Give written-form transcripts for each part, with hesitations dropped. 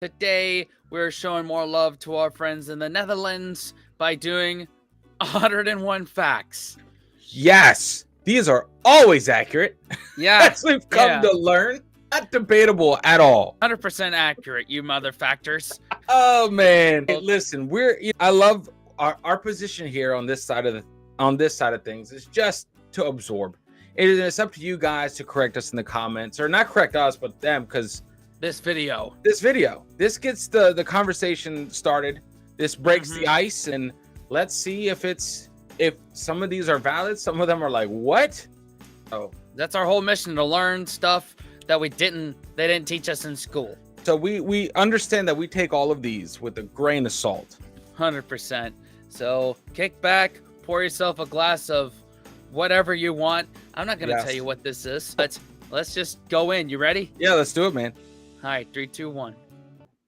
Today, we're showing more love to our friends in the Netherlands by doing 101 facts. Yes, these are always accurate. Yeah, As we've come to learn, not debatable at all. 100% accurate, you mother factors. Oh man, hey, listen, I love our position here on this side of things is just to absorb. It's up to you guys to correct us in the comments, or not correct us, but them, because this video gets the conversation started. This breaks the ice, and let's see if some of these are valid. Some of them are like, what? Oh, that's our whole mission, to learn stuff that they didn't teach us in school. So we understand that we take all of these with a grain of salt. 100%. So kick back, pour yourself a glass of whatever you want. I'm not going to tell you what this is, but let's just go in. You ready? Yeah, let's do it, man. All right, 3, 2, 1.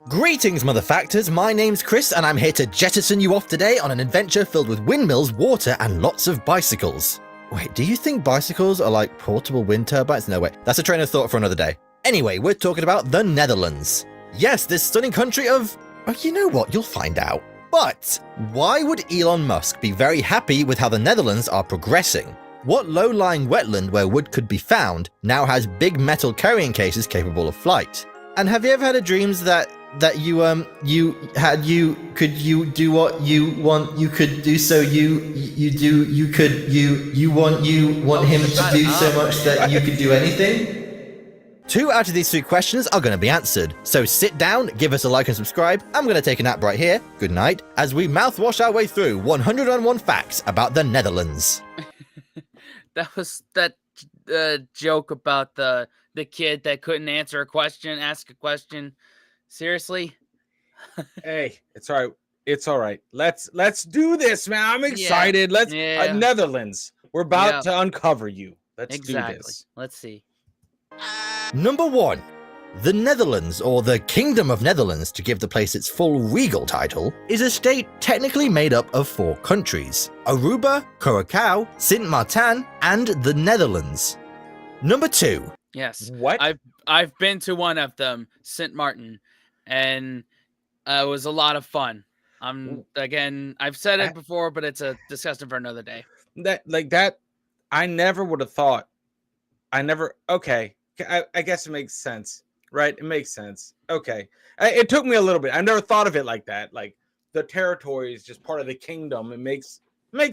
Greetings, motherfactors. My name's Chris, and I'm here to jettison you off today on an adventure filled with windmills, water, and lots of bicycles. Wait, do you think bicycles are like portable wind turbines? No, wait. That's a train of thought for another day. Anyway, we're talking about the Netherlands. Yes, this stunning country of... Oh, you know what? You'll find out. But why would Elon Musk be very happy with how the Netherlands are progressing? What low-lying wetland where wood could be found now has big metal carrying cases capable of flight? And have you ever had a dreams that you want you could want him to do so much that you could do anything? 2 out of these 3 questions are going to be answered, so sit down, give us a like and subscribe. I'm going to take a nap right here, good night, as we mouthwash our way through 101 facts about the Netherlands. That was that joke about the kid that couldn't ask a question. Seriously? Hey, it's all right. It's all right. Let's do this, man. I'm excited. Netherlands. We're about to uncover you. Let's do this. Let's see. Number 1. The Netherlands, or the Kingdom of Netherlands to give the place its full regal title, is a state technically made up of 4 countries: Aruba, Curaçao, Sint Maarten, and the Netherlands. Number 2. Yes. What? I've been to one of them, Sint Maarten, and it was a lot of fun. I've said it before, but it's a discussion for another day. I never would have thought. Okay. I guess it makes sense, right? It makes sense. Okay. It took me a little bit. I never thought of it like that. Like the territory is just part of the kingdom. It makes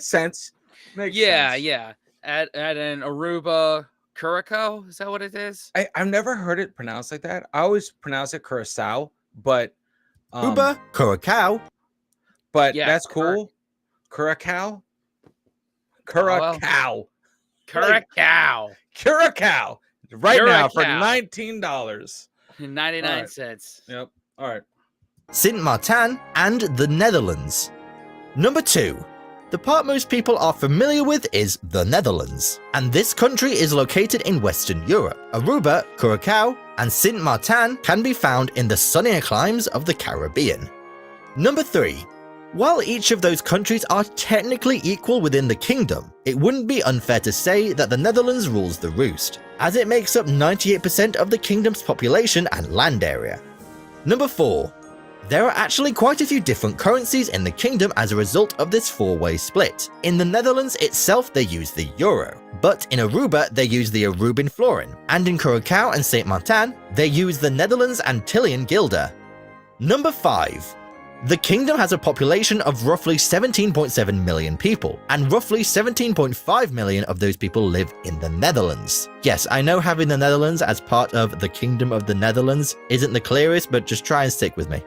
sense. Yeah. At an Aruba, Curaçao, is that what it is? I've never heard it pronounced like that. I always pronounce it Curaçao, but Aruba, Curaçao. But that's cool. Curaçao. Curaçao. Right now for $19. 99 cents. Yep. All right. Sint Maarten and the Netherlands. Number 2. The part most people are familiar with is the Netherlands, and this country is located in Western Europe. Aruba, Curaçao, and Sint Maarten can be found in the sunnier climes of the Caribbean. Number 3. While each of those countries are technically equal within the kingdom, it wouldn't be unfair to say that the Netherlands rules the roost, as it makes up 98% of the kingdom's population and land area. Number 4. There are actually quite a few different currencies in the kingdom as a result of this 4-way split. In the Netherlands itself they use the euro, but in Aruba they use the Aruban florin, and in Curaçao and Sint Maarten they use the Netherlands Antillean guilder. Number 5. The kingdom has a population of roughly 17.7 million people, and roughly 17.5 million of those people live in the Netherlands. Yes, I know having the Netherlands as part of the Kingdom of the Netherlands isn't the clearest, but just try and stick with me.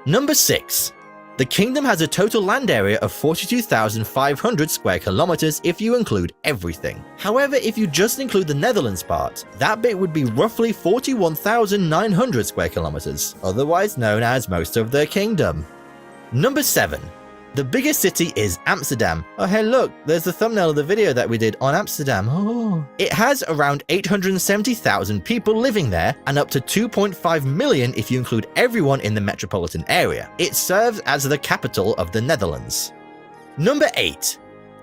Number 6. The kingdom has a total land area of 42,500 square kilometers if you include everything. However, if you just include the Netherlands part, that bit would be roughly 41,900 square kilometers, otherwise known as most of the kingdom. Number 7. The biggest city is Amsterdam. Oh hey look, there's the thumbnail of the video that we did on Amsterdam. Oh. It has around 870,000 people living there and up to 2.5 million if you include everyone in the metropolitan area. It serves as the capital of the Netherlands. Number 8.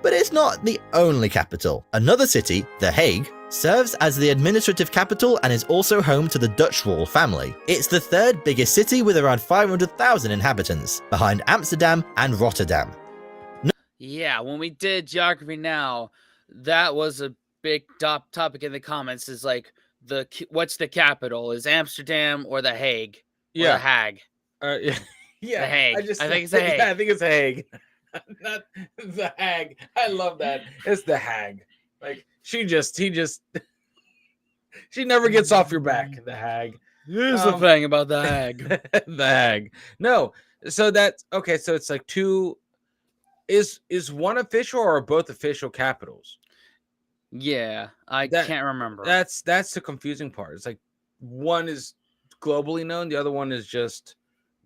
But it's not the only capital. Another city, The Hague, serves as the administrative capital and is also home to the Dutch royal family. It's the third biggest city with around 500,000 inhabitants, behind Amsterdam and Rotterdam. Yeah, when we did Geography Now, that was a big topic in the comments, is like, what's the capital? Is Amsterdam or The Hague? Or Yeah. The Hague? Yeah. Yeah. The Hague. I think it's The Hague. Yeah, I think it's The Hague. Not The Hague. I love that. It's The Hague. Like, she never gets off your back, The Hague. Here's the thing about The Hague. The Hague. No. So that's okay. So it's like two. Is one official or are both official capitals? Yeah, I can't remember. That's the confusing part. It's like one is globally known, the other one is just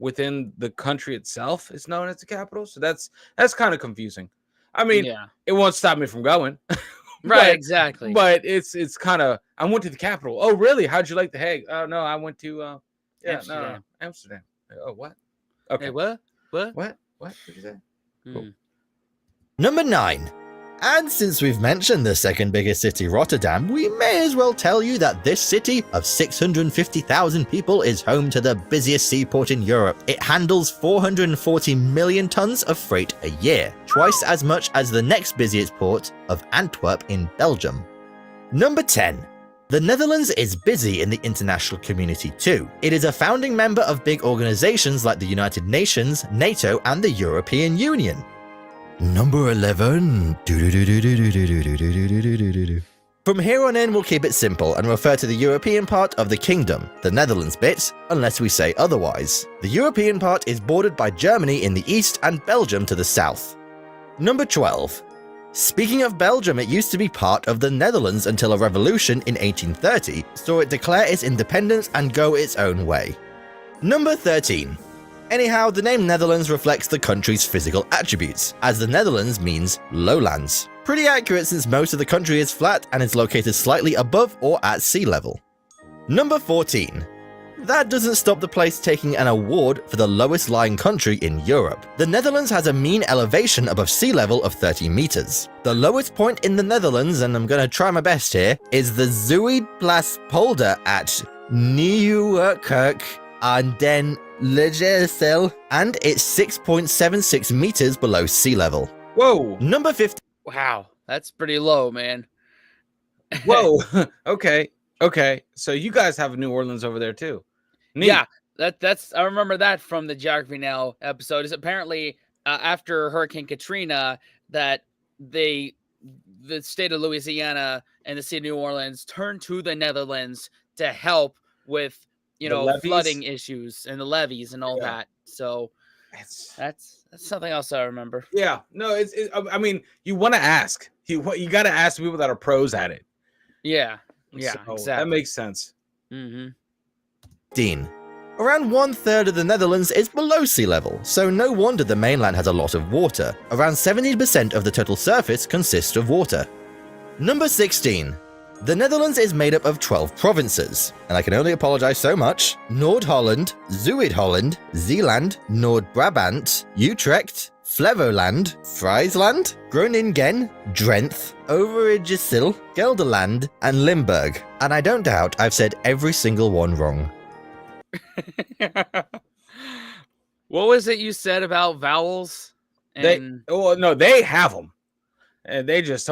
within the country itself is known as the capital. So that's kind of confusing. I mean, yeah, it won't stop me from going. right, exactly. But it's kind of, I went to the capital. Oh, really? How'd you like The Hague? Oh no, I went to Amsterdam. Amsterdam. Oh, what? Okay. Hey, what? What did you say? Cool. Number 9. And since we've mentioned the second biggest city, Rotterdam, we may as well tell you that this city of 650,000 people is home to the busiest seaport in Europe. It handles 440 million tons of freight a year, twice as much as the next busiest port of Antwerp in Belgium. Number 10. The Netherlands is busy in the international community too. It is a founding member of big organizations like the United Nations, NATO, and the European Union. Number 11. From here on in, we'll keep it simple and refer to the European part of the kingdom, the Netherlands bit, unless we say otherwise. The European part is bordered by Germany in the east and Belgium to the south. Number 12. Speaking of Belgium, it used to be part of the Netherlands until a revolution in 1830 saw it declare its independence and go its own way. Number 13. Anyhow, the name Netherlands reflects the country's physical attributes, as the Netherlands means lowlands. Pretty accurate since most of the country is flat and is located slightly above or at sea level. Number 14. That doesn't stop the place taking an award for the lowest lying country in Europe. The Netherlands has a mean elevation above sea level of 30 meters. The lowest point in the Netherlands, and I'm gonna try my best here, is the Zuidplaspolder at Nieuwerkerk aan den Legersel, and it's 6.76 meters below sea level. Whoa. Number 15. Wow, that's pretty low, man. Whoa. Okay. So you guys have New Orleans over there too. Neat. Yeah, that's I remember that from the Geography Now episode. Is apparently after Hurricane Katrina that the state of Louisiana and the city of New Orleans turned to the Netherlands to help with flooding issues and the levees and all that. So that's something else I remember. Yeah, no, I mean, you want to ask. You got to ask people that are pros at it. Yeah, So exactly. that makes sense. Mm-hmm. Dean. Around 1/3 of the Netherlands is below sea level, so no wonder the mainland has a lot of water. Around 70% of the total surface consists of water. Number 16. The Netherlands is made up of 12 provinces, and I can only apologize so much. Noord-Holland, Zuid-Holland, Zeeland, Noord-Brabant, Utrecht, Flevoland, Friesland, Groningen, Drenthe, Overijssel, Gelderland, and Limburg. And I don't doubt I've said every single one wrong. What was it you said about vowels? They have them, and they just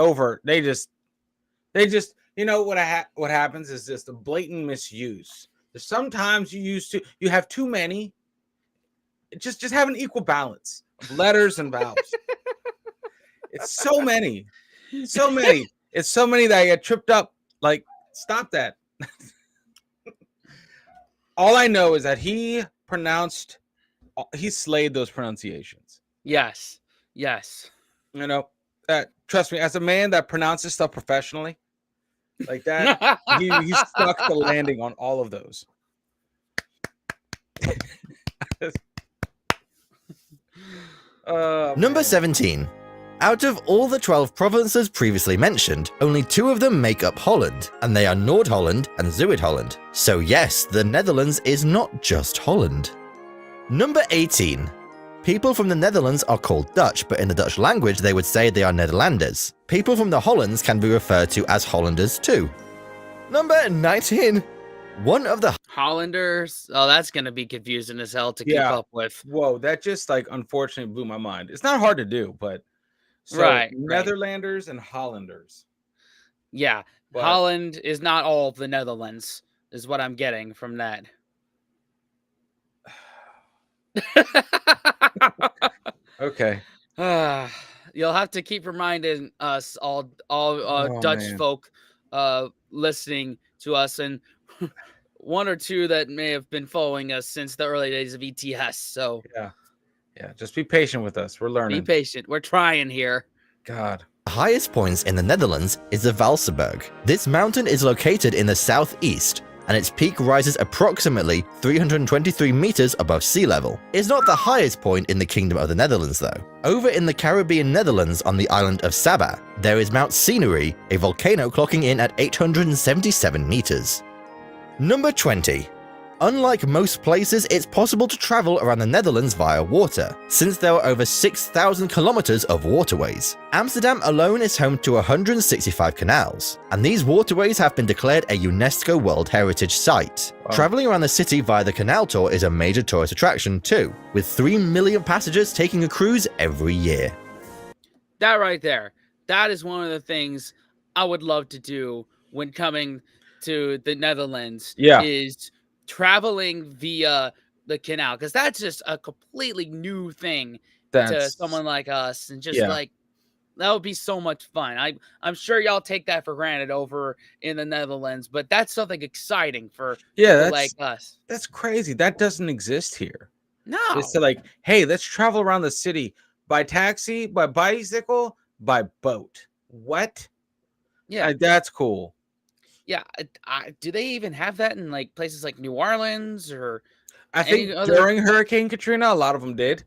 what happens is just a blatant misuse. There's sometimes you have too many. Just have an equal balance of letters and vowels. It's so many. It's so many that I get tripped up. Like, stop that. All I know is that he slayed those pronunciations. Yes. Trust me, as a man that pronounces stuff professionally like that, he stuck the landing on all of those. Number 17. Out of all the 12 provinces previously mentioned, only 2 of them make up Holland, and they are Noord-Holland and Zuid-Holland. So yes, the Netherlands is not just Holland. Number 18. People from the Netherlands are called Dutch, but in the Dutch language they would say they are Nederlanders. People from the Hollands can be referred to as Hollanders too. Number 19. One of the Hollanders. Oh, that's gonna be confusing as hell to keep Yeah. up with. Whoa, that just like unfortunately blew my mind. It's not hard to do, but so Right. Netherlanders and Hollanders. Yeah. But Holland is not all of the Netherlands, is what I'm getting from that. okay. You'll have to keep reminding us all Oh, Dutch man. folk listening to us, and one or two that may have been following us since the early days of ETS. So Yeah, just be patient with us. We're be learning. patient. We're trying here. God. highest points in the Netherlands is the Valsenberg. This mountain is located in the southeast, and its peak rises approximately 323 meters above sea level. It's not the highest point in the Kingdom of the Netherlands though. Over in the Caribbean Netherlands on the island of Saba, there is Mount Scenery, a volcano clocking in at 877 meters. Number 20. Unlike most places, it's possible to travel around the Netherlands via water, since there are over 6,000 kilometers of waterways. Amsterdam alone is home to 165 canals, and these waterways have been declared a UNESCO World Heritage Site. Wow. Traveling around the city via the canal tour is a major tourist attraction too, with 3 million passengers taking a cruise every year. That right there. That is one of the things I would love to do when coming to the Netherlands. Yeah. Is traveling via the canal, because that's just a completely new thing to someone like us, and just like that would be so much fun. I'm sure y'all take that for granted over in the Netherlands, but that's something exciting for people like us. That's crazy. That doesn't exist here. No, It's like, hey, let's travel around the city by taxi, by bicycle, by boat. What? yeah, That's cool. yeah. Do they even have that in like places like New Orleans or? I think during Hurricane Katrina, a lot of them did.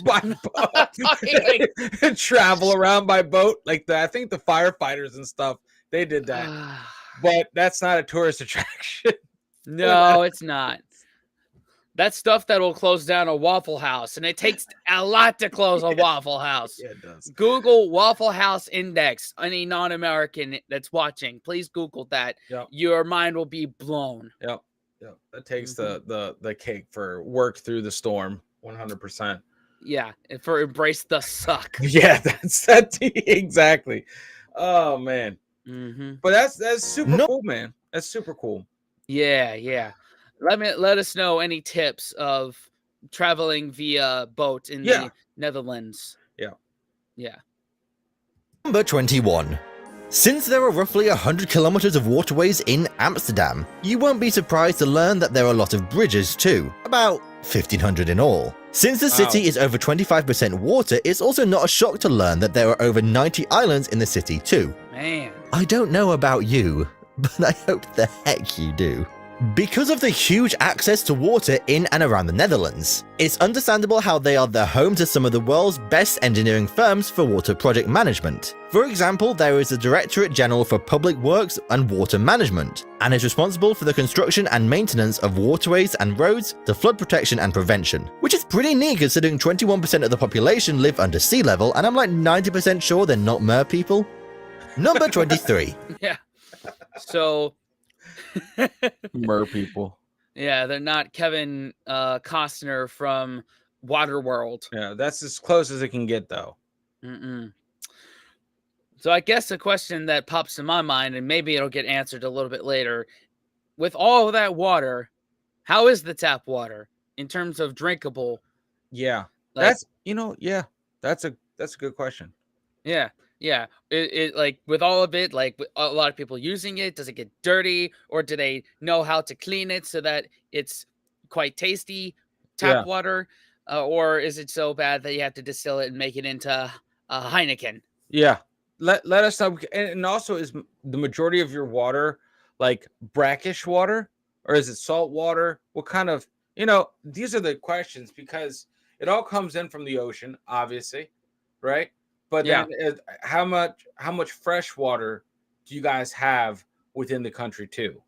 By boat. Travel around by boat. Like I think the firefighters and stuff, they did that. But that's not a tourist attraction. No, it's not. That's stuff that will close down a Waffle House, and it takes a lot to close a Waffle House. Yeah, it does. Google Waffle House Index. Any non-American that's watching, please Google that. Yep. Your mind will be blown. Yep. That takes the cake for work through the storm. 100%. Yeah, and for embrace the suck. Yeah, that's exactly. Oh man. Mm-hmm. But that's super cool, man. That's super cool. Yeah. Let us know any tips of traveling via boat in the Netherlands. Yeah. Number 21. Since there are roughly 100 kilometers of waterways in Amsterdam, you won't be surprised to learn that there are a lot of bridges too, about 1,500 in all. Since the city is over 25% water, it's also not a shock to learn that there are over 90 islands in the city too. Man. I don't know about you, but I hope the heck you do. Because of the huge access to water in and around the Netherlands, it's understandable how they are the home to some of the world's best engineering firms for water project management. For example, there is the Directorate General for Public Works and Water Management, and is responsible for the construction and maintenance of waterways and roads, to flood protection and prevention, which is pretty neat considering 21% of the population live under sea level, and I'm like 90% sure they're not mer people. Number 23. Yeah. So... Mer people. Yeah, they're not Kevin Costner from Waterworld. Yeah, that's as close as it can get, though. So I guess a question that pops in my mind, and maybe it'll get answered a little bit later, with all of that water, how is the tap water in terms of drinkable? Yeah, like, that's a good question. Yeah. It like with all of it, like a lot of people using it, does it get dirty, or do they know how to clean it so that it's quite tasty tap water, or is it so bad that you have to distill it and make it into a Heineken? Yeah, let us know. And also, is the majority of your water like brackish water, or is it salt water? What kind of, these are the questions, because it all comes in from the ocean, obviously, right? But then how much fresh water do you guys have within the country too?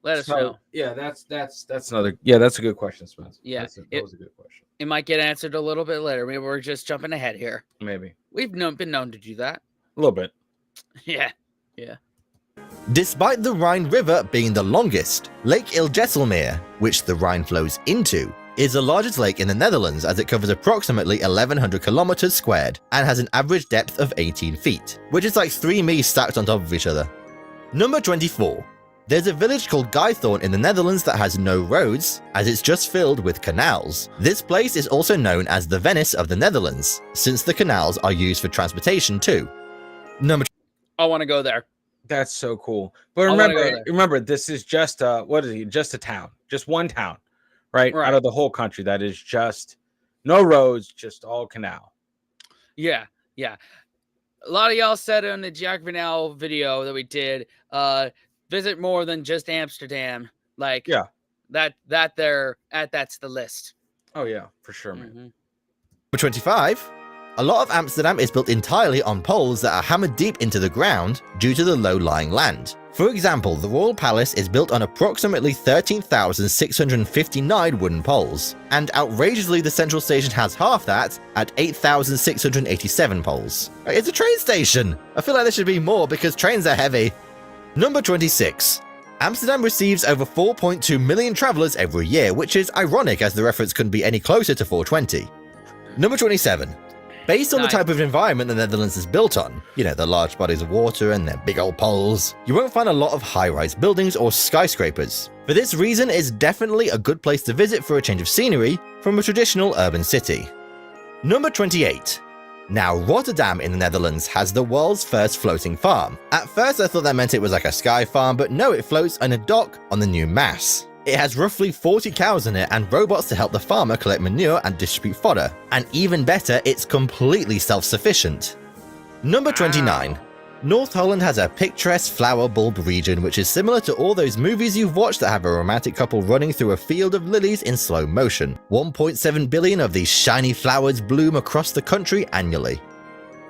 Let us know. Yeah, that's another. Yeah, that's a good question, Spence. Yeah, That was a good question. It might get answered a little bit later. Maybe we're just jumping ahead here. Maybe We've been known to do that. a little bit. Yeah. Despite the Rhine River being the longest, Lake Ilgesselmeer, which the Rhine flows into, is the largest lake in the Netherlands as it covers approximately 1,100 kilometers squared and has an average depth of 18 feet, which is like 3 me stacked on top of each other. Number 24. There's a village called Guythorn in the Netherlands that has no roads, as it's just filled with canals. This place is also known as the Venice of the Netherlands, since the canals are used for transportation too. I want to go there. That's so cool. But I wanna go there. remember, this is just just a town, just one town, right? Right. Out of the whole country that is just no roads, just all canal. Yeah. A lot of y'all said in the Geography Now video that we did, visit more than just Amsterdam. Like, Yeah. that's the list. Oh yeah, for sure, man. Mhm. Number 25. A lot of Amsterdam is built entirely on poles that are hammered deep into the ground due to the low-lying land. For example, the Royal Palace is built on approximately 13,659 wooden poles, and outrageously the Central Station has half that at 8,687 poles. It's a train station! I feel like there should be more because trains are heavy. Number 26. Amsterdam receives over 4.2 million travelers every year, which is ironic as the reference couldn't be any closer to 420. Number 27. Based on the type of environment the Netherlands is built on, the large bodies of water and their big old poles, you won't find a lot of high-rise buildings or skyscrapers. For this reason, it's definitely a good place to visit for a change of scenery from a traditional urban city. Number 28. Now, Rotterdam in the Netherlands has the world's first floating farm. At first I thought that meant it was like a sky farm, but no, it floats on a dock on the New Maas. It has roughly 40 cows in it and robots to help the farmer collect manure and distribute fodder. And even better, it's completely self-sufficient. Number 29. North Holland has a picturesque flower bulb region which is similar to all those movies you've watched that have a romantic couple running through a field of lilies in slow motion. 1.7 billion of these shiny flowers bloom across the country annually.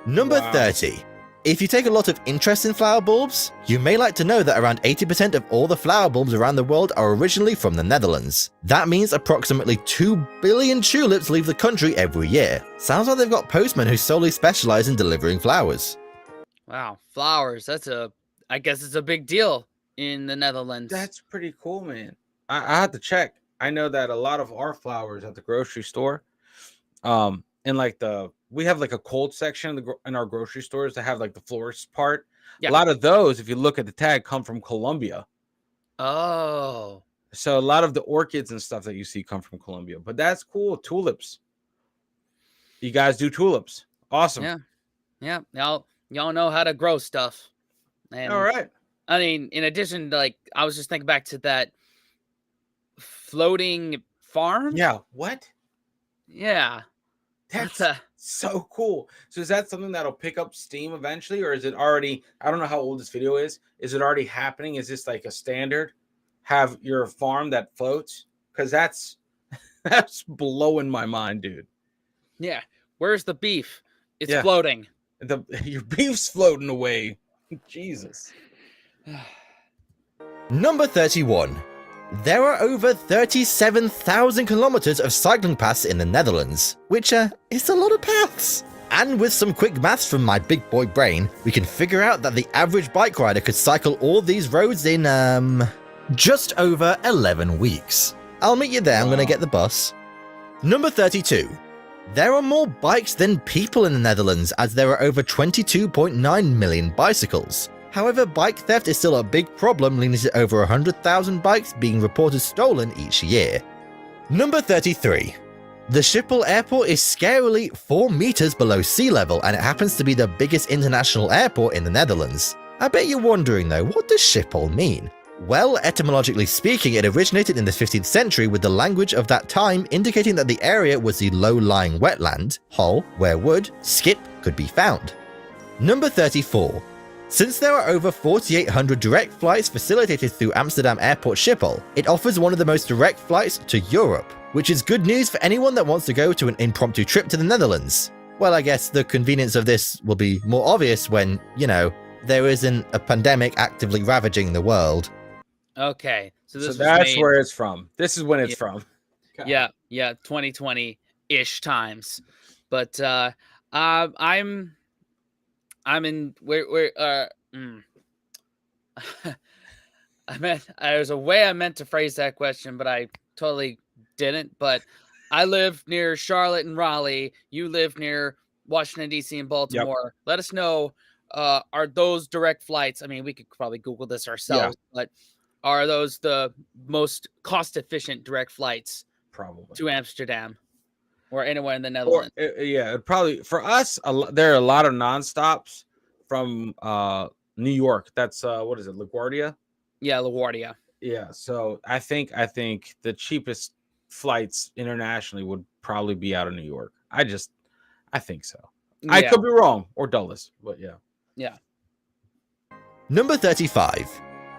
Number 30. If you take a lot of interest in flower bulbs, you may like to know that around 80% of all the flower bulbs around the world are originally from the Netherlands. That means approximately 2 billion tulips leave the country every year. Sounds like they've got postmen who solely specialize in delivering flowers. Wow, flowers. I guess it's a big deal in the Netherlands. That's pretty cool, man. I had to check. I know that a lot of our flowers at the grocery store, in like we have like a cold section in our grocery stores that have like the florist part. Yeah. A lot of those, if you look at the tag, come from Colombia. Oh. So a lot of the orchids and stuff that you see come from Colombia. But that's cool. Tulips. You guys do tulips. Awesome. Yeah. Y'all know how to grow stuff. And all right. I mean, in addition to I was just thinking back to that floating farm. Yeah. What? Yeah. That's so cool. So is that something that'll pick up steam eventually, or is it already? I don't know how old this video is. Is it already happening? Is this like a standard? Have your farm that floats? Because that's blowing my mind, dude. Yeah. Where's the beef? It's Yeah. floating. Your beef's floating away. Jesus. Number 31. There are over 37,000 kilometers of cycling paths in the Netherlands, which is a lot of paths. And with some quick maths from my big boy brain, we can figure out that the average bike rider could cycle all these roads in, just over 11 weeks. I'll meet you there, I'm gonna get the bus. Number 32. There are more bikes than people in the Netherlands, as there are over 22.9 million bicycles. However, bike theft is still a big problem, leading to over 100,000 bikes being reported stolen each year. Number 33. The Schiphol airport is scarily 4 meters below sea level, and it happens to be the biggest international airport in the Netherlands. I bet you're wondering though, what does Schiphol mean? Well, etymologically speaking, it originated in the 15th century with the language of that time indicating that the area was the low-lying wetland, hol, where wood, skip, could be found. Number 34. Since there are over 4,800 direct flights facilitated through Amsterdam Airport Schiphol, it offers one of the most direct flights to Europe, which is good news for anyone that wants to go to an impromptu trip to the Netherlands. Well, I guess the convenience of this will be more obvious when, there isn't a pandemic actively ravaging the world. Okay, so So this was that's made. where it's from. This is when it's Yeah. from. Yeah, 2020-ish times. But I'm in where I meant there's a way I meant to phrase that question, but I totally didn't. But I live near Charlotte and Raleigh. You live near Washington D.C. and Yep. Baltimore. Let us know. Are those direct flights? I mean, we could probably Google this ourselves, but are those the most cost efficient direct flights Probably. to Amsterdam or anywhere in the Or Netherlands? yeah, probably for us. There are a lot of nonstops from New York. That's what is it, LaGuardia? Yeah, LaGuardia. Yeah. So I think the cheapest flights internationally would probably be out of New York. I think so. I Yeah, could be wrong, or Dulles, but yeah. yeah. Number 35.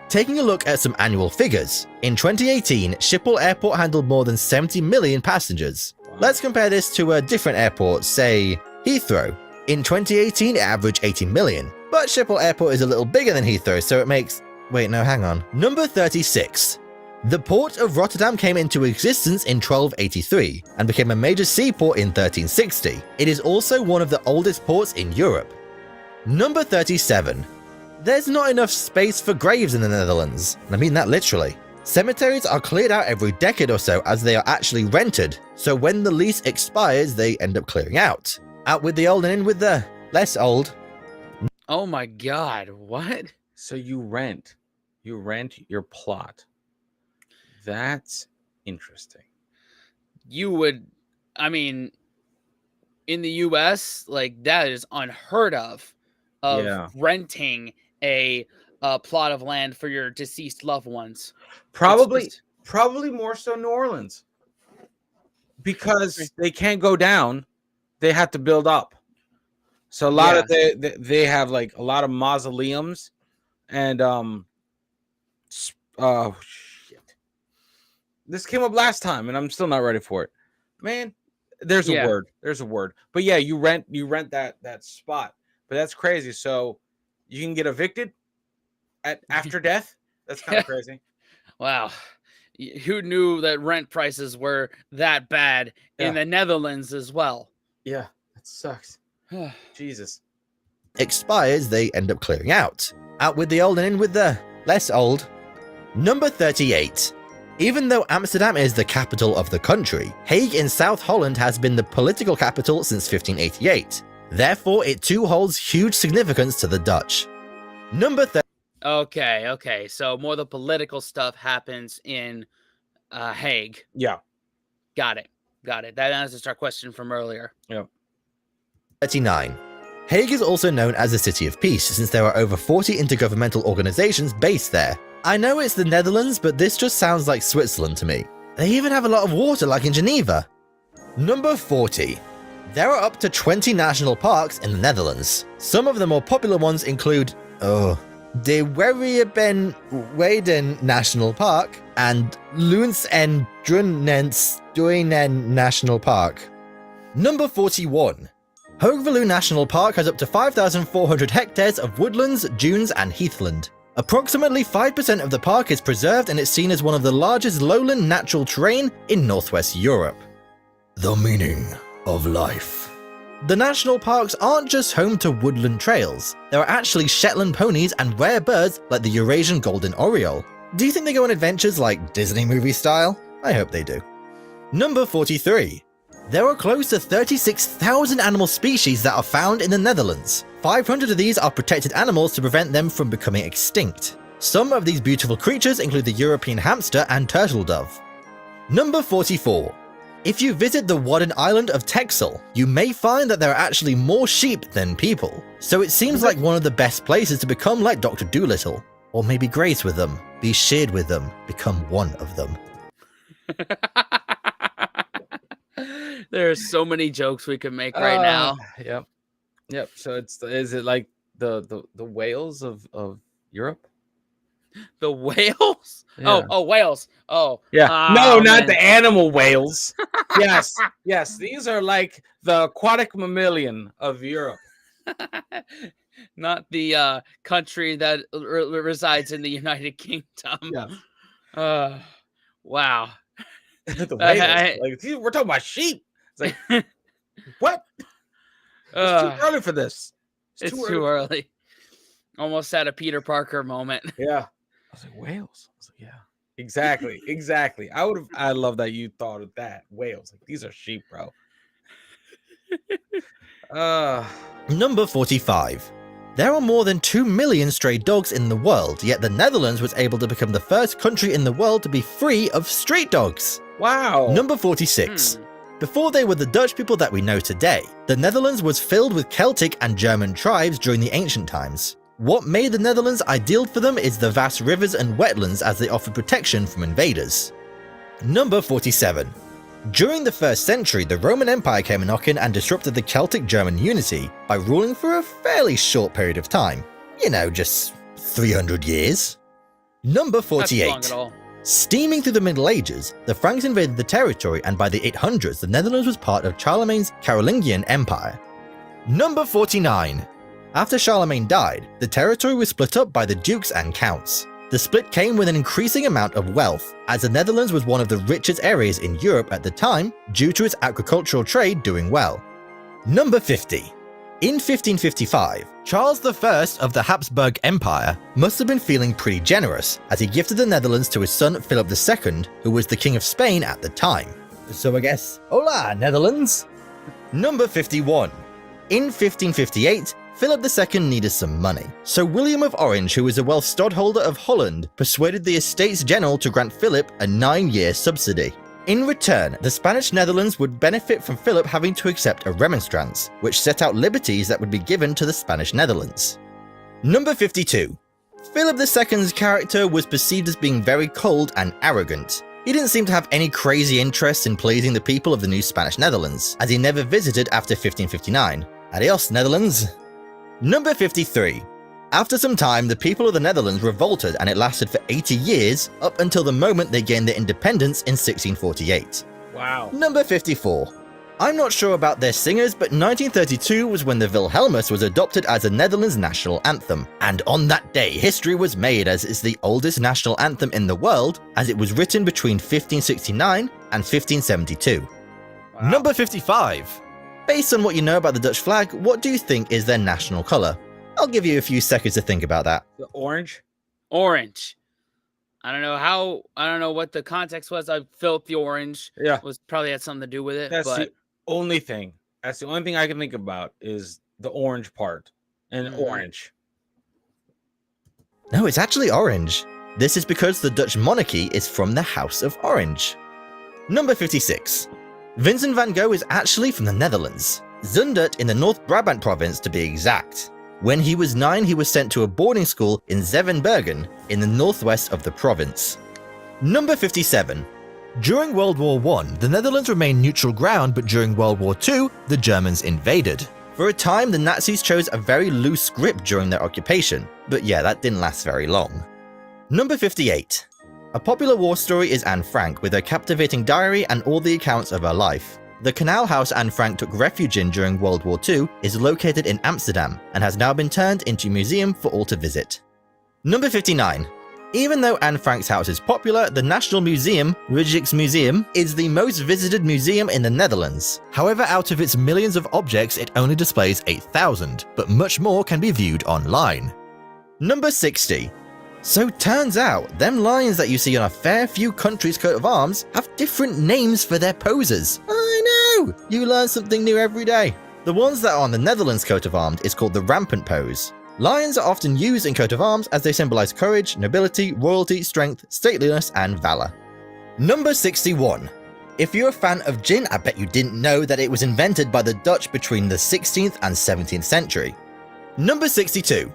Taking a look at some annual figures, in 2018, Schiphol Airport handled more than 70 million passengers. Wow. Let's compare this to a different airport, say Heathrow. In 2018, it averaged 80 million, but Schiphol Airport is a little bigger than Heathrow, so it makes... Wait, no, hang on. Number 36. The port of Rotterdam came into existence in 1283 and became a major seaport in 1360. It is also one of the oldest ports in Europe. Number 37. There's not enough space for graves in the Netherlands. I mean that literally. Cemeteries are cleared out every decade or so as they are actually rented, so when the lease expires, they end up clearing out. Out with the old and in with the less old. Oh my God, what? So you rent your plot. That's interesting. You would, I mean, in the US, like that is unheard of Yeah. renting a plot of land for your deceased loved ones. Probably just- probably more so New Orleans. Because they can't go down, they have to build up. So a lot of they have like a lot of mausoleums and oh shit. This came up last time and I'm still not ready for it. Man, there's Yeah. a word. There's a word. But yeah, you rent that spot. But that's crazy. So you can get evicted after death. That's kind of crazy. Wow. Who knew that rent prices were that bad in the Netherlands as well? Yeah, that sucks. Jesus. Expires, they end up clearing out. Out with the old and in with the less old. Number 38. Even though Amsterdam is the capital of the country, Hague in South Holland has been the political capital since 1588. Therefore, it too holds huge significance to the Dutch. Number 30. Okay. So more of the political stuff happens in Hague. Yeah. Got it. That answers our question from earlier. Yep. 39. Hague is also known as the City of Peace since there are over 40 intergovernmental organizations based there. I know it's the Netherlands, but this just sounds like Switzerland to me. They even have a lot of water like in Geneva. Number 40. There are up to 20 national parks in the Netherlands. Some of the more popular ones include, De Werriebenweiden National Park and Loens en Drunens National Park. Number 41. Hoogvelu National Park has up to 5,400 hectares of woodlands, dunes, and heathland. Approximately 5% of the park is preserved and it's seen as one of the largest lowland natural terrain in Northwest Europe. The meaning of life. The national parks aren't just home to woodland trails. There are actually Shetland ponies and rare birds like the Eurasian golden oriole. Do you think they go on adventures like Disney movie style? I hope they do. Number 43. There are close to 36,000 animal species that are found in the Netherlands. 500 of these are protected animals to prevent them from becoming extinct. Some of these beautiful creatures include the European hamster and turtle dove. Number 44. If you visit the Wadden Island of Texel, you may find that there are actually more sheep than people. So it seems like one of the best places to become like Dr. Dolittle. Or maybe graze with them, be shared with them, become one of them. There are so many jokes we could make right now. Yep. So is it like the whales of Europe? The whales? Yeah. Oh, whales. Oh. Yeah. No, not man. the animal whales. Yes. These are like the aquatic mammalian of Europe. Not the country that resides in the United Kingdom. Yes. Wow. The I, whales. I, Like, see, we're talking about sheep. It's like, what? It's too uh, early for this. it's too early. Almost had a Peter Parker moment. Yeah. I was like, whales. I was like, yeah. Exactly. Exactly. I love that you thought of that. Whales. Like, these are sheep, bro. Number 45. There are more than 2 million stray dogs in the world, yet the Netherlands was able to become the first country in the world to be free of street dogs. Wow. Number 46. Before they were the Dutch people that we know today, the Netherlands was filled with Celtic and German tribes during the ancient times. What made the Netherlands ideal for them is the vast rivers and wetlands, as they offered protection from invaders. Number 47. During the 1st century, the Roman Empire came knocking and disrupted the Celtic-German unity by ruling for a fairly short period of time. You know, just 300 years. Number 48. Not long at all. Steaming through the Middle Ages, the Franks invaded the territory, and by the 800s, the Netherlands was part of Charlemagne's Carolingian Empire. Number 49. After Charlemagne died, the territory was split up by the dukes and counts. The split came with an increasing amount of wealth, as the Netherlands was one of the richest areas in Europe at the time due to its agricultural trade doing well. Number 50. In 1555, Charles I of the Habsburg Empire must have been feeling pretty generous, as he gifted the Netherlands to his son Philip II, who was the King of Spain at the time. So I guess, hola, Netherlands! Number 51. In 1558, Philip II needed some money, so William of Orange, who was a wealth stadholder of Holland, persuaded the Estates General to grant Philip a 9-year subsidy. In return, the Spanish Netherlands would benefit from Philip having to accept a remonstrance, which set out liberties that would be given to the Spanish Netherlands. Number 52. Philip II's character was perceived as being very cold and arrogant. He didn't seem to have any crazy interest in pleasing the people of the new Spanish Netherlands, as he never visited after 1559. Adios, Netherlands! Number 53. After some time, the people of the Netherlands revolted, and it lasted for 80 years, up until the moment they gained their independence in 1648. Wow. Number 54. I'm not sure about their singers, but 1932 was when the Wilhelmus was adopted as the Netherlands' national anthem. And on that day, history was made, as it's the oldest national anthem in the world, as it was written between 1569 and 1572. Wow. Number 55. Based on what you know about the Dutch flag, what do you think is their national colour? I'll give you a few seconds to think about that. The orange. Orange. I don't know what the context was. I felt the orange. Yeah. Was probably had something to do with it. That's but the only thing. That's the only thing I can think about is the orange part and orange. No, it's actually orange. This is because the Dutch monarchy is from the House of Orange. Number 56. Vincent van Gogh is actually from the Netherlands, Zundert in the North Brabant province to be exact. When he was 9, he was sent to a boarding school in Zevenbergen in the northwest of the province. Number 57. During World War I, the Netherlands remained neutral ground, but during World War II, the Germans invaded. For a time, the Nazis chose a very loose grip during their occupation, but yeah, that didn't last very long. Number 58. A popular war story is Anne Frank, with her captivating diary and all the accounts of her life. The canal house Anne Frank took refuge in during World War II is located in Amsterdam and has now been turned into a museum for all to visit. Number 59. Even though Anne Frank's house is popular, the National Museum, Rijksmuseum, is the most visited museum in the Netherlands. However, out of its millions of objects, it only displays 8,000, but much more can be viewed online. Number 60. So turns out, them lions that you see on a fair few countries' coat of arms have different names for their poses. I know! You learn something new every day. The ones that are on the Netherlands' coat of arms is called the rampant pose. Lions are often used in coat of arms as they symbolize courage, nobility, royalty, strength, stateliness, and valor. Number 61. If you're a fan of gin, I bet you didn't know that it was invented by the Dutch between the 16th and 17th century. Number 62.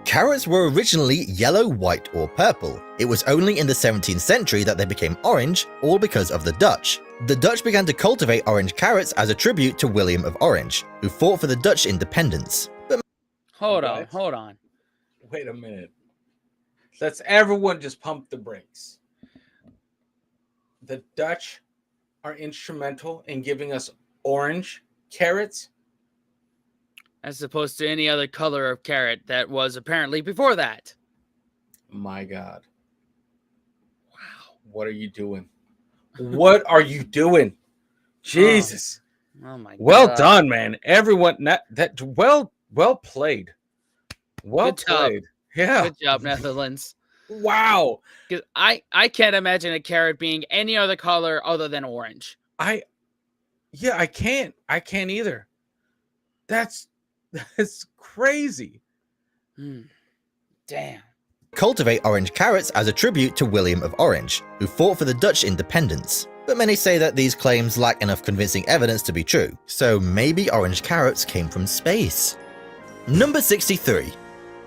Carrots were originally yellow, white, or purple. It was only in the 17th century that they became orange, all because of the Dutch. The Dutch began to cultivate orange carrots as a tribute to William of Orange, who fought for the Dutch independence. But hold on. Wait a minute. Let's everyone just pump the brakes. The Dutch are instrumental in giving us orange carrots. as opposed to any other color of carrot that was apparently before that. My God. Wow. What are you doing? What are you doing? Jesus. Oh my Well God. done, man. Everyone that well played. Well Good job. played. Yeah. Good job, Netherlands. Wow. Because I can't imagine a carrot being any other color other than orange. I can't either. That's crazy. Damn. Cultivate orange carrots as a tribute to William of Orange, who fought for the Dutch independence. But many say that these claims lack enough convincing evidence to be true, so maybe orange carrots came from space. Number 63.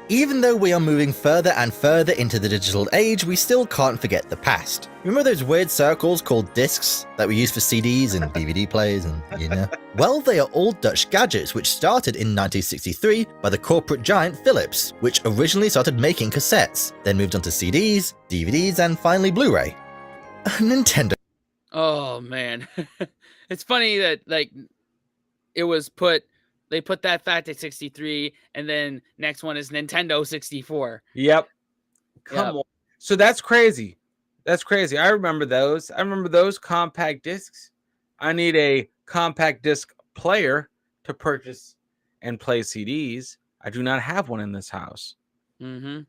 Even though we are moving further and further into the digital age, we still can't forget the past. Remember those weird circles called discs that we use for CDs and DVD players and, you know? Well, they are all Dutch gadgets which started in 1963 by the corporate giant Philips, which originally started making cassettes, then moved on to CDs, DVDs, and finally Blu-ray. Nintendo. Oh man. It's funny that like it was put they put that fact at 63 and then next one is Nintendo 64. Yep. Come on. So that's crazy. That's crazy. I remember those. I remember those compact discs. I need a compact disc player to purchase and play CDs. I do not have one in this house. And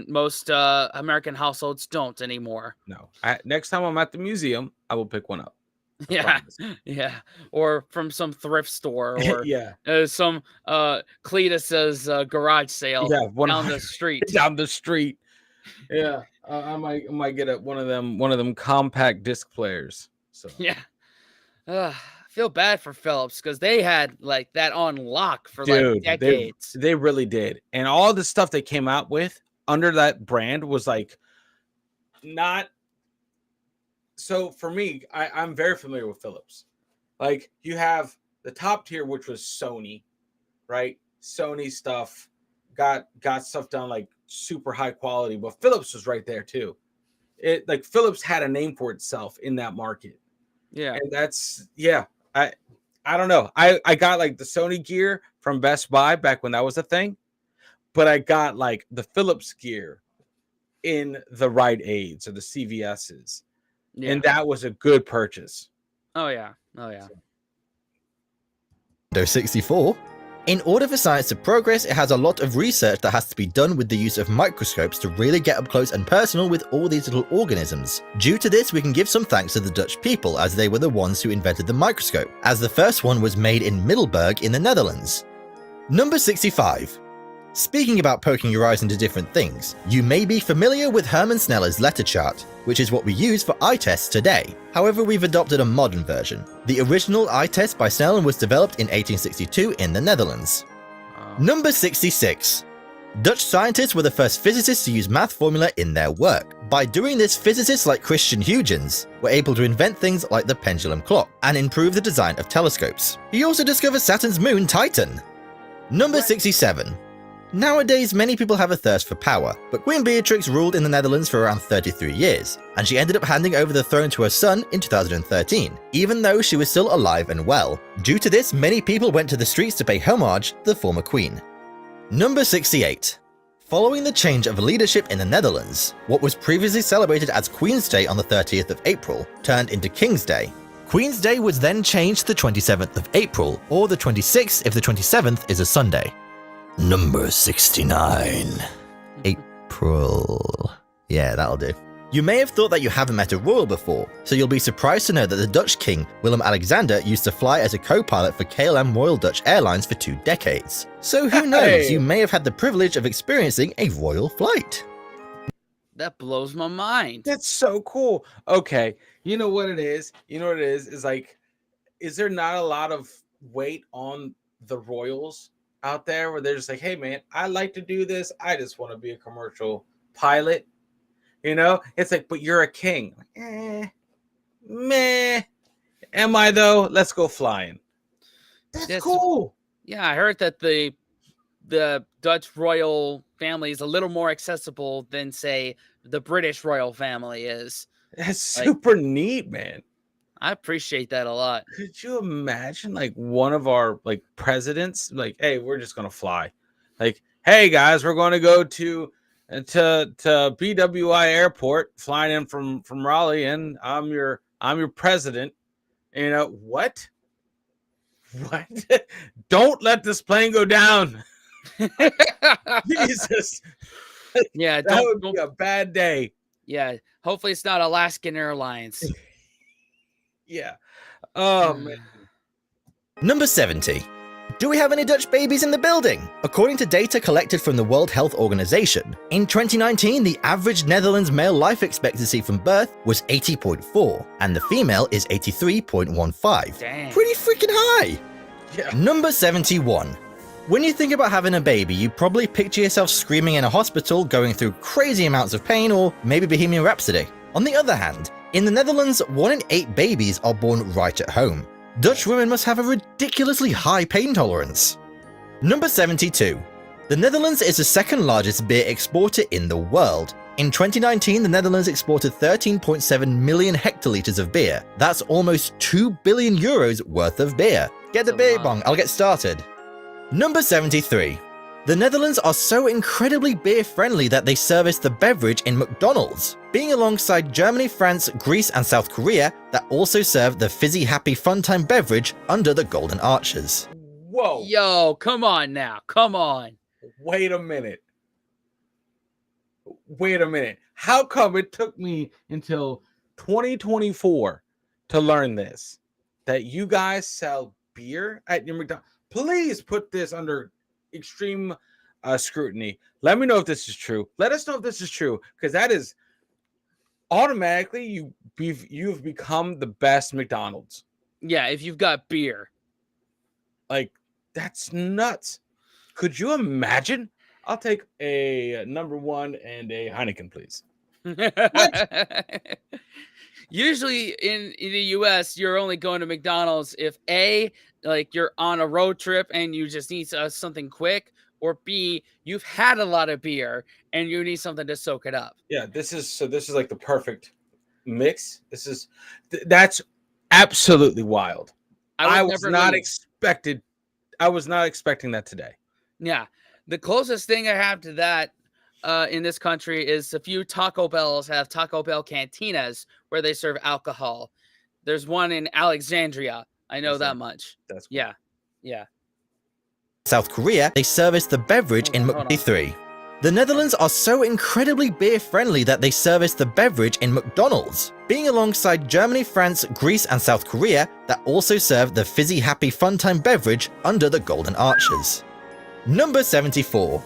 most American households don't anymore. No. Next time I'm at the museum, I will pick one up. Yeah, yeah, or from some thrift store, or yeah, some Cletus's garage sale down the street. Down the street. Yeah, I might get one of them compact disc players. So yeah, I feel bad for Philips because they had like that on lock for dude, like decades. They really did, and all the stuff they came out with under that brand was like not. So for me, I'm very familiar with Philips. Like you have the top tier, which was Sony, right? Sony stuff got stuff done like super high quality, but Philips was right there too. It like Philips had a name for itself in that market. Yeah, and that's I don't know. I got like the Sony gear from Best Buy back when that was a thing, but I got like the Philips gear in the Rite Aids or the CVS's. yeah. And that was a good purchase. Oh yeah. Nintendo 64. In order for science to progress, it has a lot of research that has to be done with the use of microscopes to really get up close and personal with all these little organisms. Due to this, we can give some thanks to the Dutch people, as they were the ones who invented the microscope, as the first one was made in Middelburg in the Netherlands. Number 65. Speaking about poking your eyes into different things, you may be familiar with Herman Sneller's letter chart, which is what we use for eye tests today. However, we've adopted a modern version. The original eye test by Sneller was developed in 1862 in the Netherlands. Number 66. Dutch scientists were the first physicists to use math formula in their work. By doing this, physicists like Christian Huygens were able to invent things like the pendulum clock and improve the design of telescopes. He also discovered Saturn's moon Titan. Number 67. Nowadays, many people have a thirst for power, but Queen Beatrix ruled in the Netherlands for around 33 years, and she ended up handing over the throne to her son in 2013, even though she was still alive and well. Due to this, many people went to the streets to pay homage to the former queen. Number 68. Following the change of leadership in the Netherlands, what was previously celebrated as Queen's Day on the 30th of April turned into King's Day. Queen's Day was then changed to the 27th of April, or the 26th if the 27th is a Sunday. Number 69. April. Yeah, that'll do. You may have thought that you haven't met a royal before, so you'll be surprised to know that the Dutch king, Willem-Alexander, used to fly as a co-pilot for KLM Royal Dutch Airlines for 2 decades. So who knows, you may have had the privilege of experiencing a royal flight. That blows my mind. That's so cool. Okay, you know what it is? Is like, is there not a lot of weight on the royals out there where they're just like, hey man, I like to do this. I just want to be a commercial pilot. You know, it's like, but you're a king. Meh. Am I though? Let's go flying. That's cool. Yeah, I heard that the Dutch royal family is a little more accessible than, say, the British royal family is. That's super neat, man. I appreciate that a lot. Could you imagine like one of our like presidents like, hey, we're just gonna fly, like, hey guys, we're going to go to BWI Airport, flying in from Raleigh, and I'm your president. You know what? What? Don't let this plane go down. Jesus, Yeah, that would be a bad day. Yeah, hopefully it's not Alaskan Airlines. Yeah. Oh man. Number 70. Do we have any Dutch babies in the building? According to data collected from the World Health Organization, in 2019, the average Netherlands male life expectancy from birth was 80.4, and the female is 83.15. Dang. Pretty freaking high! Yeah. Number 71. When you think about having a baby, you probably picture yourself screaming in a hospital, going through crazy amounts of pain, or maybe Bohemian Rhapsody. On the other hand, in the Netherlands, 1 in 8 babies are born right at home. Dutch women must have a ridiculously high pain tolerance. Number 72. The Netherlands is the second largest beer exporter in the world. In 2019, the Netherlands exported 13.7 million hectoliters of beer. That's almost 2 billion euros worth of beer. Get the beer bong, I'll get started. Number 73. The Netherlands are so incredibly beer-friendly that they service the beverage in McDonald's, being alongside Germany, France, Greece, and South Korea that also serve the fizzy happy funtime beverage under the Golden Arches. Whoa. Yo, come on now. Come on. Wait a minute. How come it took me until 2024 to learn this? That you guys sell beer at your McDonald's? Please put this under extreme scrutiny. Let me know if this is true. Let us know if this is true, because that is automatically you've become the best McDonald's. Yeah, if you've got beer. Like, that's nuts. Could you imagine? I'll take a number 1 and a Heineken, please. Usually in the US, you're only going to McDonald's if A, like you're on a road trip and you just need something quick, or B, you've had a lot of beer and you need something to soak it up. Yeah, this is like the perfect mix. That's absolutely wild. I was not expecting that today. Yeah. The closest thing I have to that in this country is a few Taco Bells have Taco Bell cantinas where they serve alcohol. There's one in Alexandria. I know that much. That's cool. Yeah. South Korea, they service the beverage in 3. The Netherlands are so incredibly beer-friendly that they service the beverage in McDonald's, being alongside Germany, France, Greece, and South Korea that also serve the fizzy happy funtime beverage under the Golden Arches. Number 74.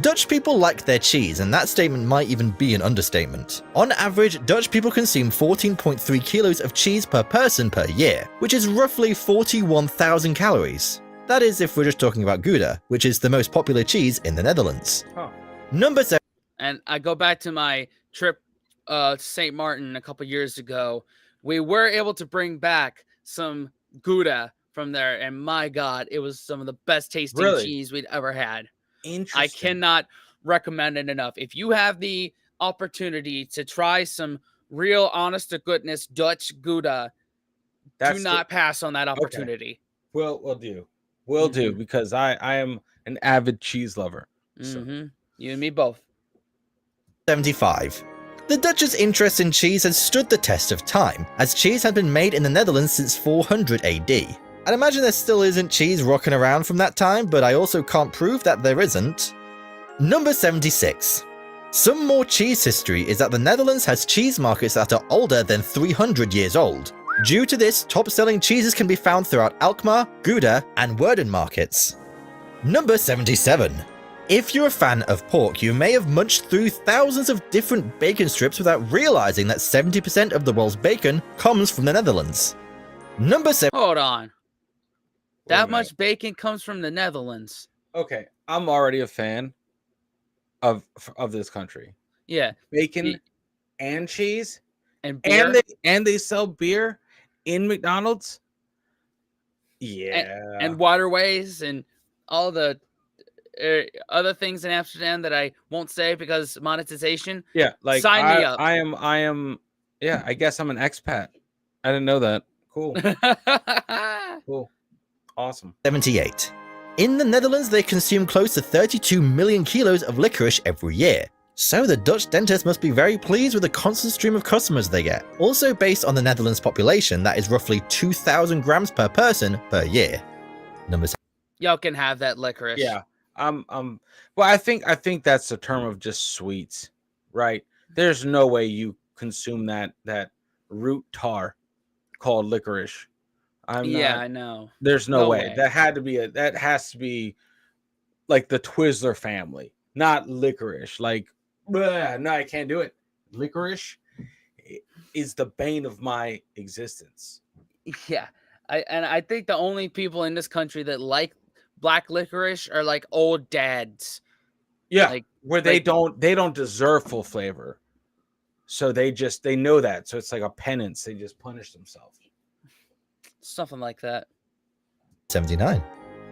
Dutch people like their cheese, and that statement might even be an understatement. On average, Dutch people consume 14.3 kilos of cheese per person per year, which is roughly 41,000 calories. That is if we're just talking about Gouda, which is the most popular cheese in the Netherlands. Huh. Number 7. And I go back to my trip to St. Martin a couple years ago. We were able to bring back some Gouda from there, and my God, it was some of the best tasting cheese we'd ever had. Interesting. I cannot recommend it enough. If you have the opportunity to try some real, honest to goodness Dutch Gouda, do not pass on that opportunity. Okay. We'll do, because I am an avid cheese lover. So. You and me both. 75. The Dutch's interest in cheese has stood the test of time, as cheese had been made in the Netherlands since 400 AD. I'd imagine there still isn't cheese rocking around from that time, but I also can't prove that there isn't. Number 76. Some more cheese history is that the Netherlands has cheese markets that are older than 300 years old. Due to this, top-selling cheeses can be found throughout Alkmaar, Gouda, and Woerden markets. Number 77. If you're a fan of pork, you may have munched through thousands of different bacon strips without realizing that 70% of the world's bacon comes from the Netherlands. Number 7. Hold on. That much bacon comes from the Netherlands. Okay, I'm already a fan of this country. Yeah, bacon and cheese and beer, and they sell beer in McDonald's. Yeah, and Waterways and all the other things in Amsterdam that I won't say because monetization. Yeah, like sign me up. I am. Yeah, I guess I'm an expat. I didn't know that. Cool. Cool. Awesome. 78. In the Netherlands, they consume close to 32 million kilos of licorice every year. So the Dutch dentist must be very pleased with the constant stream of customers they get. Also based on the Netherlands population, that is roughly 2,000 grams per person per year. Number 7. Y'all can have that licorice. Yeah. Well, I think that's the term of just sweets, right? There's no way you consume that root tar called licorice. I know. There's no way. way. That has to be like the Twizzler family, not licorice. Like, bleh, no, I can't do it. Licorice is the bane of my existence. Yeah. I think the only people in this country that like black licorice are like old dads. Yeah, Like, where they don't deserve full flavor. So they know that. So it's like a penance. They just punish themselves. Something like that. 79.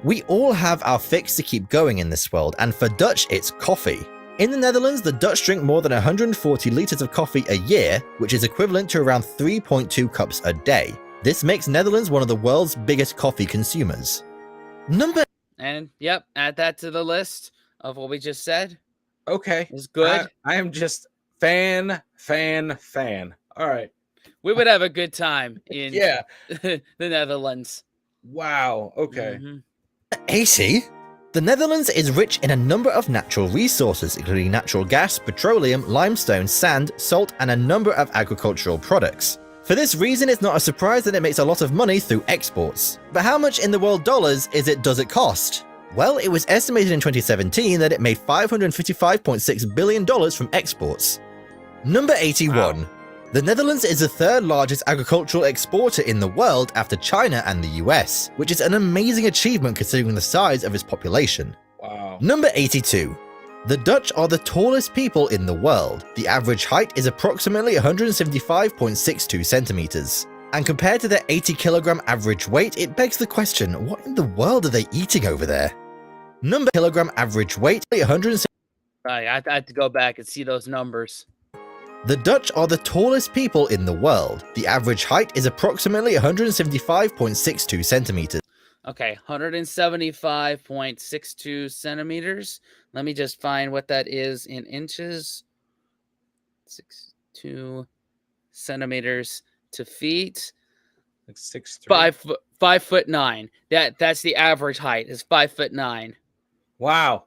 We all have our fix to keep going in this world, and for Dutch, it's coffee. In the Netherlands, the Dutch drink more than 140 liters of coffee a year, which is equivalent to around 3.2 cups a day. This makes Netherlands one of the world's biggest coffee consumers. And yep, add that to the list of what we just said. Okay. It's good. I am just fan. All right. We would have a good time in the Netherlands. Wow. Okay. Mhm. 80. The Netherlands is rich in a number of natural resources, including natural gas, petroleum, limestone, sand, salt, and a number of agricultural products. For this reason, it's not a surprise that it makes a lot of money through exports. But how much in the world dollars does it cost? Well, it was estimated in 2017 that it made $555.6 billion from exports. Number 81. Wow. The Netherlands is the third largest agricultural exporter in the world after China and the US, which is an amazing achievement considering the size of its population. Wow. Number 82. The Dutch are the tallest people in the world. The average height is approximately 175.62 centimeters. And compared to their 80 kilogram average weight, it begs the question, what in the world are they eating over there? Number kilogram average weight, 170. Right, I had to go back and see those numbers. The Dutch are the tallest people in the world. The average height is approximately 175.62 centimeters. Okay, 175.62 centimeters. Let me just find what that is in inches. 62 centimeters to feet. Like 6'3". 5'9". That's the average height. Is 5'9". Wow.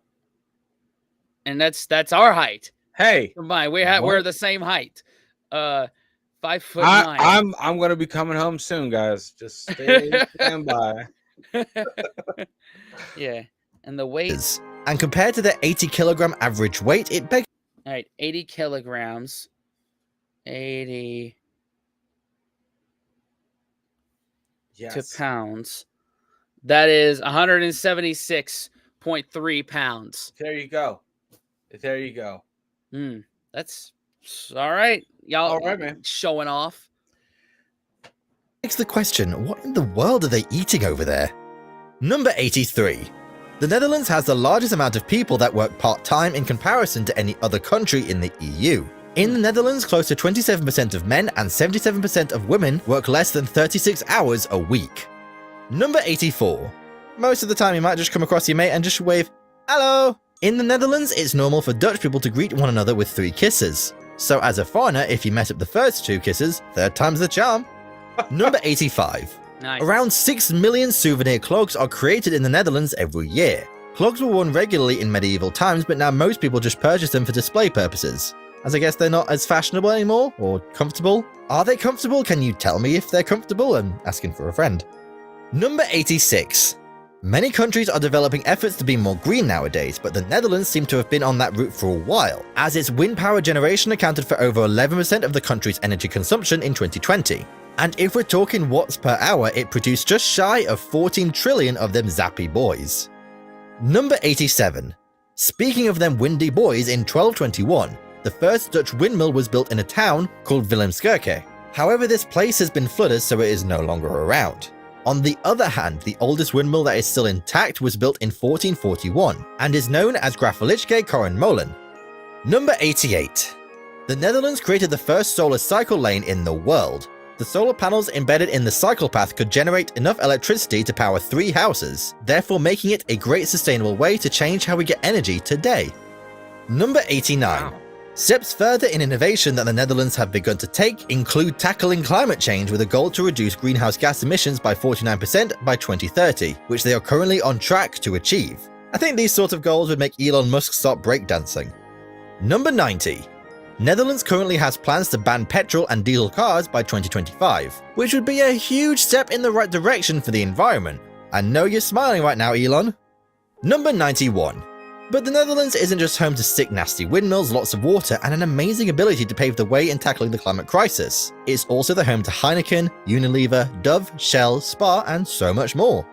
And that's our height. Hey, combined, we're the same height. 5'9". I'm gonna be coming home soon, guys. Just stand by. Yeah, and the weight. And compared to their 80 kilogram average weight, it begs. All right, 80 kilograms. 80 to pounds. That is 176.3 pounds. There you go. That's all right. Y'all all right, man. Showing off. Begs the question, what in the world are they eating over there? Number 83. The Netherlands has the largest amount of people that work part-time in comparison to any other country in the EU. In the Netherlands, close to 27% of men and 77% of women work less than 36 hours a week. Number 84. Most of the time you might just come across your mate and just wave, hello! In the Netherlands, it's normal for Dutch people to greet one another with 3 kisses. So as a foreigner, if you mess up the first 2 kisses, third time's the charm. Number 85. Nice. Around 6 million souvenir clogs are created in the Netherlands every year. Clogs were worn regularly in medieval times, but now most people just purchase them for display purposes. As I guess they're not as fashionable anymore, or comfortable. Are they comfortable? Can you tell me if they're comfortable? I'm asking for a friend. Number 86. Many countries are developing efforts to be more green nowadays, but the Netherlands seem to have been on that route for a while, as its wind power generation accounted for over 11% of the country's energy consumption in 2020. And if we're talking watts per hour, it produced just shy of 14 trillion of them zappy boys. Number 87. Speaking of them windy boys, in 1221, the first Dutch windmill was built in a town called Willemskerke. However, this place has been flooded, so it is no longer around. On the other hand, the oldest windmill that is still intact was built in 1441 and is known as Grafelijke Korenmolen. Number 88. The Netherlands created the first solar cycle lane in the world. The solar panels embedded in the cycle path could generate enough electricity to power 3 houses, therefore making it a great sustainable way to change how we get energy today. Number 89. Wow. Steps further in innovation that the Netherlands have begun to take include tackling climate change with a goal to reduce greenhouse gas emissions by 49% by 2030, which they are currently on track to achieve. I think these sorts of goals would make Elon Musk stop breakdancing. Number 90. Netherlands currently has plans to ban petrol and diesel cars by 2025, which would be a huge step in the right direction for the environment. I know you're smiling right now, Elon. Number 91. But the Netherlands isn't just home to sick, nasty windmills, lots of water, and an amazing ability to pave the way in tackling the climate crisis. It's also the home to Heineken, Unilever, Dove, Shell, Spa, and so much more.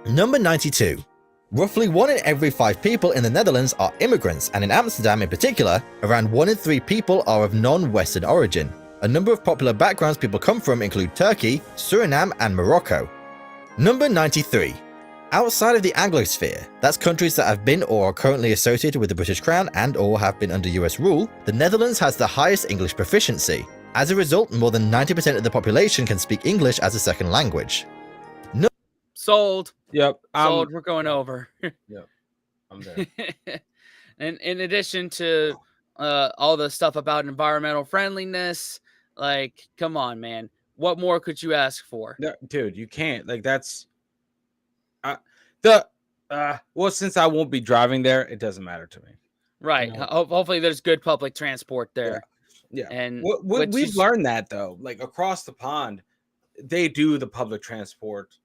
Number 92. Roughly 1 in every 5 people in the Netherlands are immigrants, and in Amsterdam in particular, around 1 in 3 people are of non-Western origin. A number of popular backgrounds people come from include Turkey, Suriname, and Morocco. Number 93. Outside of the Anglosphere, that's countries that have been or are currently associated with the British Crown and or have been under US rule, the Netherlands has the highest English proficiency. As a result, more than 90% of the population can speak English as a second language. Sold. Yep. Sold. We're going over. Yep. I'm there. And in addition to all the stuff about environmental friendliness, like, come on, man. What more could you ask for? No, dude, you can't. Like, that's well, since I won't be driving there, it doesn't matter to me. Right. You know? Hopefully there's good public transport there. Yeah. And we've learned that, though. Like, across the pond, they do the public transport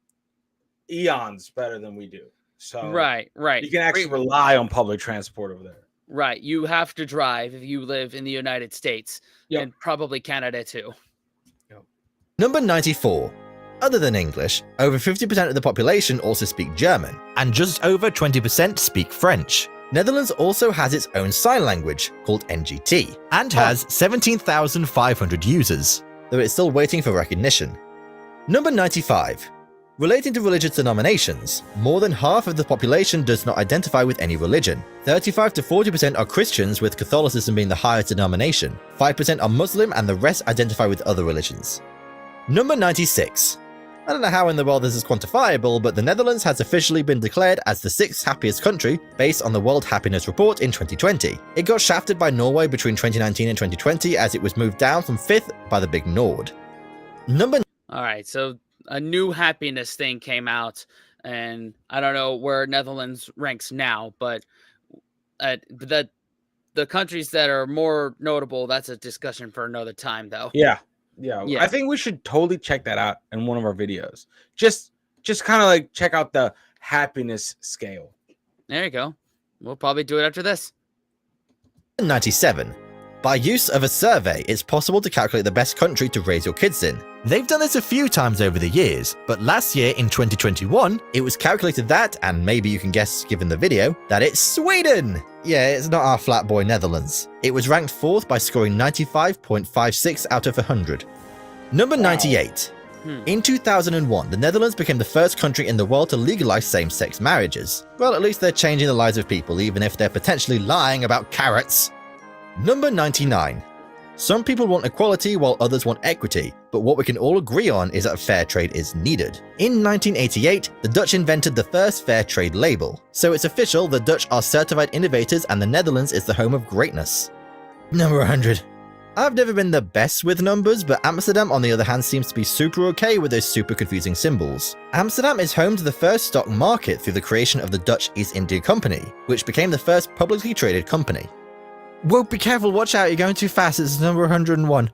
eons better than we do. So right. you can actually rely on public transport over there. Right. You have to drive if you live in the United States. Yep. And probably Canada too. Yep. Number 94. Other than English, over 50% of the population also speak German, and just over 20% speak French. Netherlands also has its own sign language, called NGT, and has 17,500 users, though it's still waiting for recognition. Number 95. Relating to religious denominations, more than half of the population does not identify with any religion. 35 to 40% are Christians, with Catholicism being the highest denomination. 5% are Muslim, and the rest identify with other religions. Number 96. I don't know how in the world this is quantifiable, but the Netherlands has officially been declared as the 6th happiest country based on the World Happiness Report in 2020. It got shafted by Norway between 2019 and 2020 as it was moved down from 5th by the Big Nord. All right, so a new happiness thing came out, and I don't know where Netherlands ranks now, but the countries that are more notable, that's a discussion for another time, though. Yeah. Yeah. I think we should totally check that out in one of our videos. Just kind of like check out the happiness scale. There you go. We'll probably do it after this. 97. By use of a survey, it's possible to calculate the best country to raise your kids in. They've done this a few times over the years, but last year in 2021, it was calculated that, and maybe you can guess given the video, that it's Sweden! Yeah, it's not our flat boy Netherlands. It was ranked 4th by scoring 95.56 out of 100. Number 98. In 2001, the Netherlands became the first country in the world to legalize same-sex marriages. Well, at least they're changing the lives of people, even if they're potentially lying about carrots. Number 99. Some people want equality while others want equity, but what we can all agree on is that fair trade is needed. In 1988, the Dutch invented the first fair trade label, so it's official the Dutch are certified innovators and the Netherlands is the home of greatness. Number 100. I've never been the best with numbers, but Amsterdam on the other hand seems to be super okay with those super confusing symbols. Amsterdam is home to the first stock market through the creation of the Dutch East India Company, which became the first publicly traded company. Whoa, be careful, watch out, you're going too fast, it's number 101.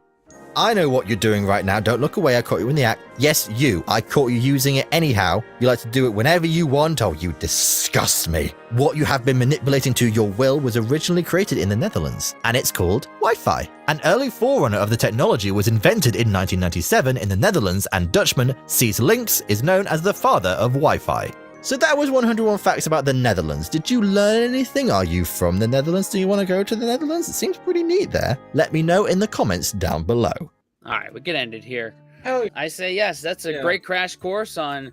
I know what you're doing right now, don't look away, I caught you in the act. Yes, you, I caught you using it anyhow. You like to do it whenever you want, oh, you disgust me. What you have been manipulating to your will was originally created in the Netherlands, and it's called Wi-Fi. An early forerunner of the technology was invented in 1997 in the Netherlands, and Dutchman Cees Links is known as the father of Wi-Fi. So that was 101 facts about the Netherlands. Did you learn anything? Are you from the Netherlands? Do you want to go to the Netherlands? It seems pretty neat there. Let me know in the comments down below. All right, we can end it here. Hell yeah. I say yes. That's a great crash course on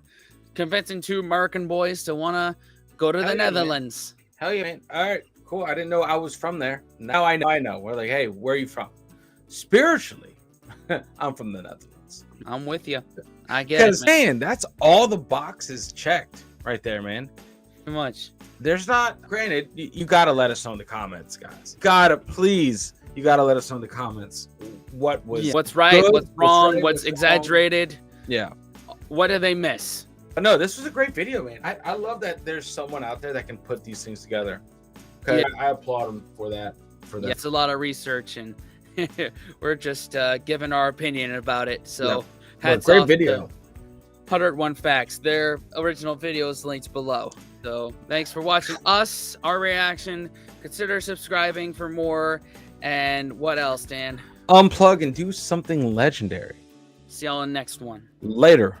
convincing 2 American boys to want to go to the Netherlands. Hell yeah, man. All right, cool. I didn't know I was from there. Now I know. We're like, hey, where are you from? Spiritually, I'm from the Netherlands. comments. I'm with you. I get it, Because man. man, that's all the boxes checked right there, man. Too much. There's not, granted, you gotta let us know in the comments, guys. You gotta let us know in the comments what was What's right, good, what's wrong, right, what's wrong. exaggerated. Yeah. What did they miss? But no, this was a great video, man. I love that there's someone out there that can put these things together. Okay, Yeah. I applaud them for that. Yeah, it's a lot of research, and we're just giving our opinion about it. So, Well, hats great off video. to 101 Facts. Their original video is linked below. So, thanks for watching us, our reaction. Consider subscribing for more. And what else, Dan? Unplug and do something legendary. See y'all in the next one. Later.